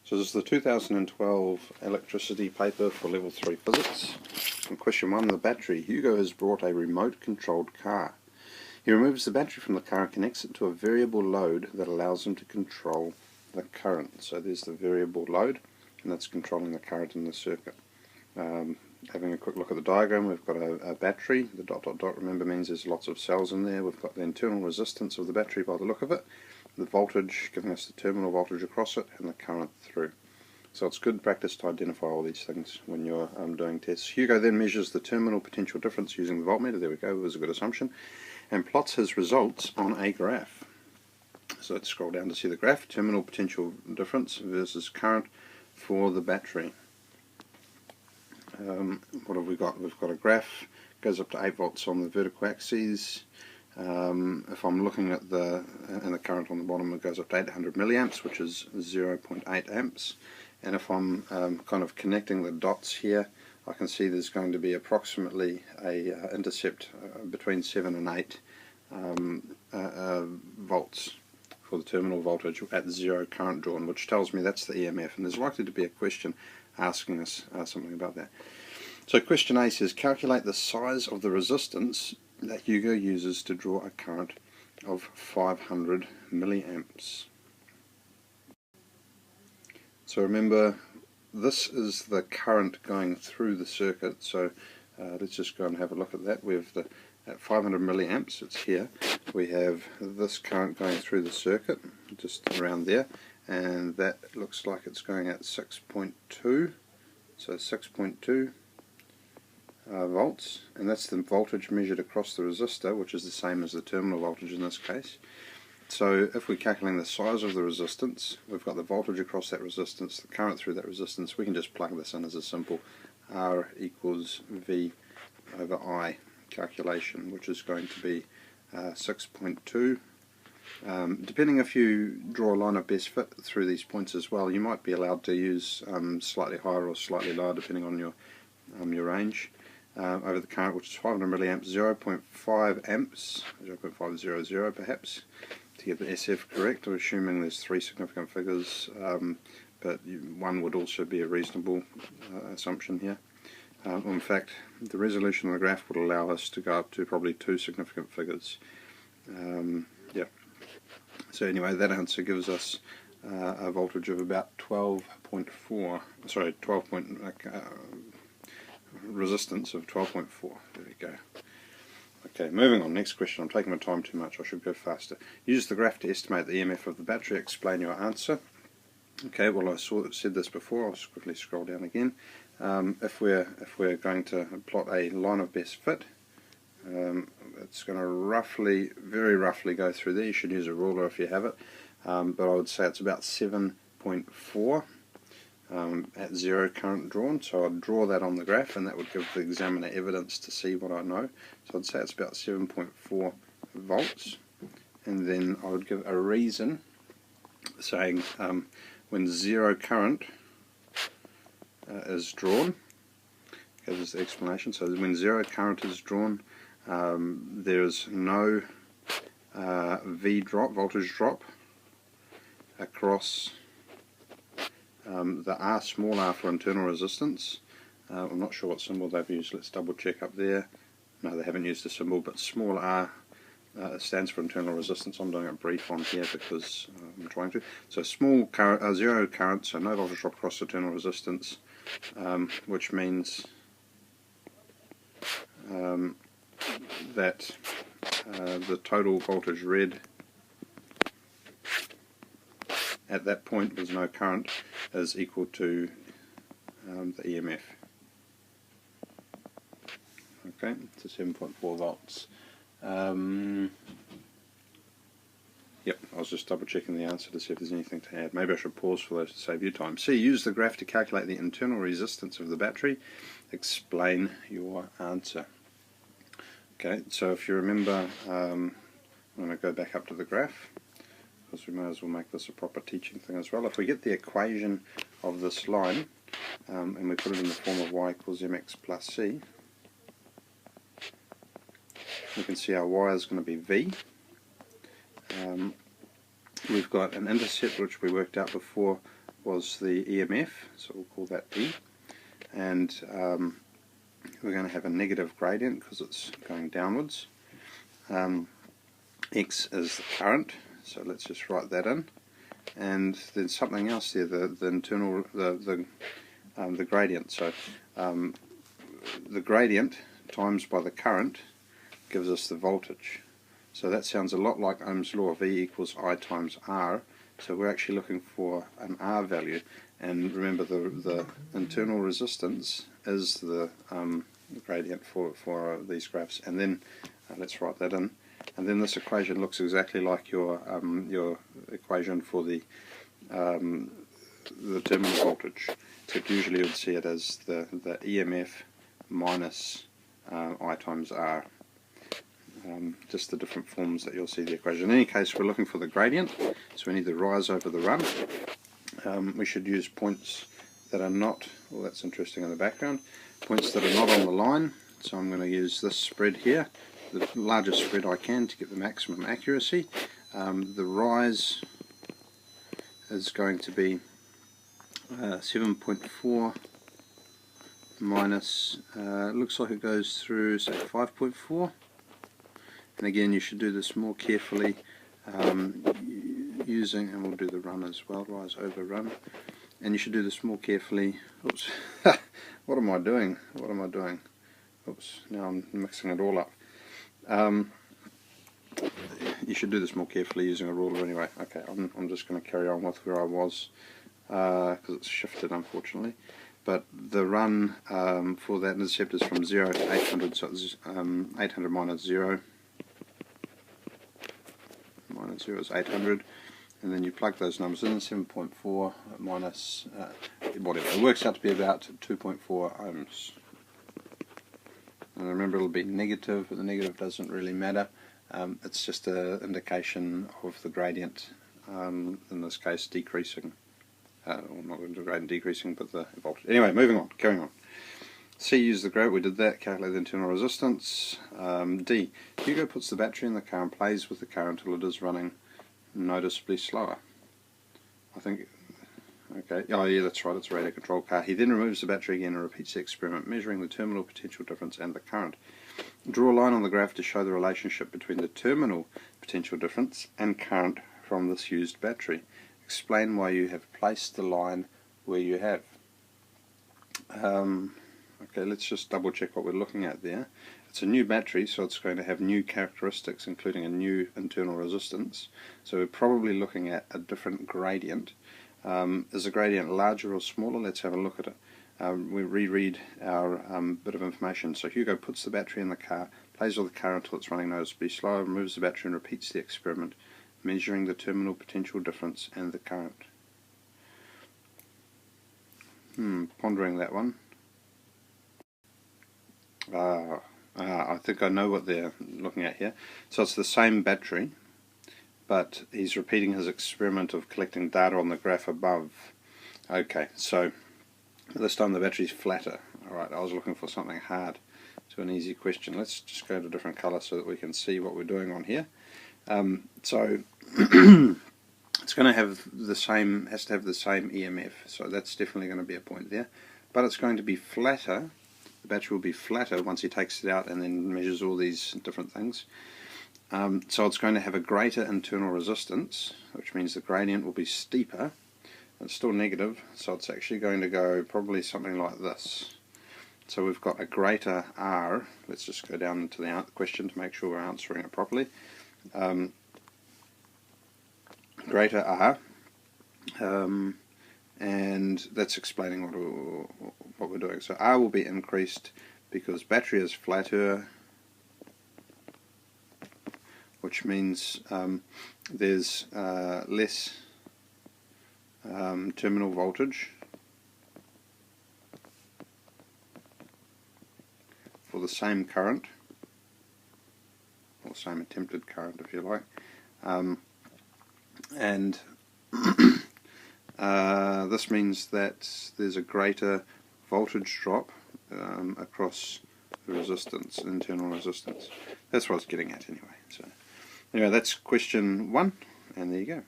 So this is the 2012 electricity paper for level 3 physics. And question 1, the battery. Hugo has brought a remote controlled car. He removes the battery from the car and connects it to a variable load that allows him to control the current. So there's the variable load, and that's controlling the current in the circuit. Having a quick look at the diagram, we've got a battery. The dot dot dot, remember, means there's lots of cells in there. We've got the internal resistance of the battery by the look of it, the voltage giving us the terminal voltage across it, and the current through. So it's good practice to identify all these things when you're doing tests. Hugo then measures the terminal potential difference using the voltmeter. There we go, it was a good assumption, and plots his results on a graph. So let's scroll down to see the graph. Terminal potential difference versus current for the battery. What have we got? We've got a graph, goes up to 8 volts on the vertical axis. If I'm looking at the current on the bottom, it goes up to 800 milliamps, which is 0.8 amps. And if I'm kind of connecting the dots here, I can see there's going to be approximately a intercept between 7 and 8 volts for the terminal voltage at 0 current drawn, which tells me that's the EMF, and there's likely to be a question asking us something about that. So question A says, calculate the size of the resistance that Hugo uses to draw a current of 500 milliamps. So remember, this is the current going through the circuit, so let's just go and have a look at that. We have at 500 milliamps, it's here, we have this current going through the circuit, just around there, and that looks like it's going at 6.2, so 6.2 volts, and that's the voltage measured across the resistor, which is the same as the terminal voltage in this case. So if we're calculating the size of the resistance, we've got the voltage across that resistance, the current through that resistance. We can just plug this in as a simple R equals V over I calculation, which is going to be 6.2. Depending if you draw a line of best fit through these points as well, you might be allowed to use slightly higher or slightly lower depending on your range. Over the current, which is 500 milliamps, 0.5 amps, 0.500 perhaps, to get the SF correct. I'm assuming there's 3 significant figures, but one would also be a reasonable assumption here. In fact, the resolution of the graph would allow us to go up to probably 2 significant figures. Yeah. So anyway, that answer gives us a voltage of about 12.4. Sorry, resistance of 12.4. There we go. Okay, moving on. Next question. I'm taking my time too much. I should go faster. Use the graph to estimate the EMF of the battery. Explain your answer. Okay, well, I said this before. I'll just quickly scroll down again. If we're going to plot a line of best fit, it's going to very roughly go through there. You should use a ruler if you have it, but I would say it's about 7.4 at 0 current drawn. So I'd draw that on the graph, and that would give the examiner evidence to see what I know. So I'd say it's about 7.4 volts, and then I would give a reason saying when 0 current is drawn. Okay, there's the explanation. So when 0 current is drawn, there is no V drop, voltage drop, across the R, small r for internal resistance. I'm not sure what symbol they've used. Let's double check up there. No, they haven't used a symbol, but small r stands for internal resistance. I'm doing it brief on here because I'm trying to. So small current, 0 current, so no voltage drop across internal resistance, which means that the total voltage read at that point with no current is equal to the EMF. Okay, so 7.4 volts. Yep, I was just double checking the answer to see if there's anything to add. Maybe I should pause for those to save you time. C, use the graph to calculate the internal resistance of the battery. Explain your answer. Okay, so if you remember, I'm going to go back up to the graph, because we may as well make this a proper teaching thing as well. If we get the equation of this line, and we put it in the form of y equals mx plus c, we can see our y is going to be v. We've got an intercept, which we worked out before was the EMF, so we'll call that E, and we're going to have a negative gradient because it's going downwards. X is the current, so let's just write that in, and then something else there, the gradient. So the gradient times by the current gives us the voltage. So that sounds a lot like Ohm's law, V equals I times R. So we're actually looking for an R value, and remember the internal resistance is the gradient for these graphs. And then let's write that in. And then this equation looks exactly like your equation for the terminal voltage. So usually you would see it as the EMF minus I times R. Just the different forms that you'll see the equation. In any case, we're looking for the gradient, so we need the rise over the run. We should use points that are not, well, that's interesting in the background, points that are not on the line. So I'm going to use this spread here, the largest spread I can to get the maximum accuracy. The rise is going to be 7.4 minus, looks like it goes through, say, 5.4. And again, you should do this more carefully using, and we'll do the run as well, rise over run. And you should do this more carefully. Oops, what am I doing? What am I doing? Oops, now I'm mixing it all up. You should do this more carefully using a ruler anyway. Okay, I'm just going to carry on with where I was, because it's shifted unfortunately. But the run for that intercept is from 0 to 800, so it's 800 minus 0. Minus 0 is 800, and then you plug those numbers in, 7.4 minus whatever. It works out to be about 2.4 ohms. And remember, it'll be negative, but the negative doesn't really matter. It's just an indication of the gradient, in this case decreasing. Well, not the gradient decreasing, but the voltage. Anyway, moving on, carrying on. C, use the gradient, we did that, calculate the internal resistance. D, Hugo puts the battery in the car and plays with the car until it is running noticeably slower. I think, okay, oh yeah, that's right, it's a radio controlled car. He then removes the battery again and repeats the experiment, measuring the terminal potential difference and the current. Draw a line on the graph to show the relationship between the terminal potential difference and current from this used battery. Explain why you have placed the line where you have. Okay, let's just double check what we're looking at there. It's a new battery, so it's going to have new characteristics, including a new internal resistance. So we're probably looking at a different gradient. Is the gradient larger or smaller? Let's have a look at it. We reread our bit of information. So Hugo puts the battery in the car, plays with the car until it's running noticeably slower, removes the battery and repeats the experiment, measuring the terminal potential difference and the current. Pondering that one. I think I know what they're looking at here. So it's the same battery, but he's repeating his experiment of collecting data on the graph above. Okay, so this time the battery's flatter. Alright, I was looking for something hard. So an easy question. Let's just go to a different colour so that we can see what we're doing on here. So it's going to have the same, has to have the same EMF, so that's definitely going to be a point there. But it's going to be flatter. The battery will be flatter once he takes it out and then measures all these different things. So it's going to have a greater internal resistance, which means the gradient will be steeper. It's still negative, so it's actually going to go probably something like this. So we've got a greater R. Let's just go down into the question to make sure we're answering it properly. Greater R, and that's explaining what we're doing. So R will be increased because battery is flatter, which means there's less terminal voltage for the same current, or same attempted current if you like, and this means that there's a greater voltage drop across the resistance, internal resistance. That's what I was getting at anyway. So anyway, that's question 1, and there you go.